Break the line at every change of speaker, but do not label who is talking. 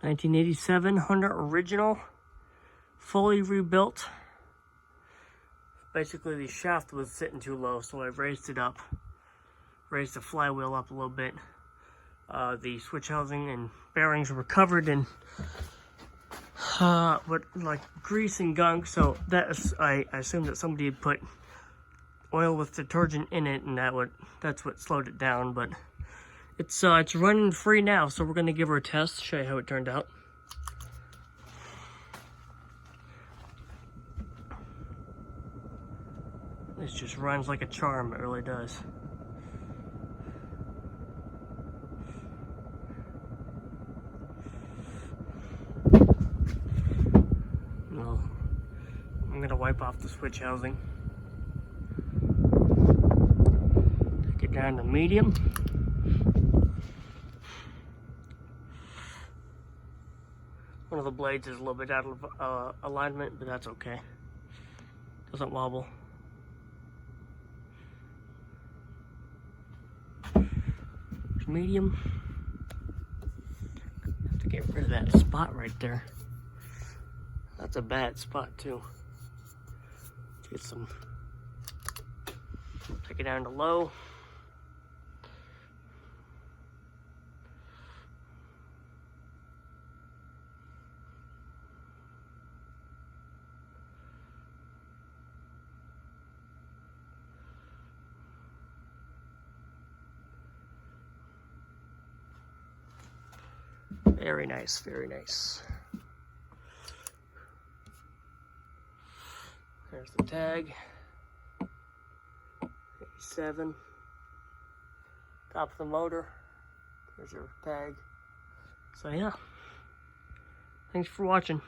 1987 Honda original, fully rebuilt. Basically the shaft was sitting too low, so I raised it up, raised the flywheel up a little bit. The switch housing and bearings were covered in like grease and gunk, so I assumed that somebody had put oil with detergent in it, and that's what slowed it down. But it's running free now, so we're gonna give her a test, show you how it turned out. This just runs like a charm, it really does. No, I'm gonna wipe off the switch housing. Take it down to medium. One of the blades is a little bit out of alignment, but that's okay. Doesn't wobble. Medium. Have to get rid of that spot right there. That's a bad spot too. Get some. Take it down to low. Very nice, very nice. There's the tag. 87. Top of the motor. There's your tag. So yeah. Thanks for watching.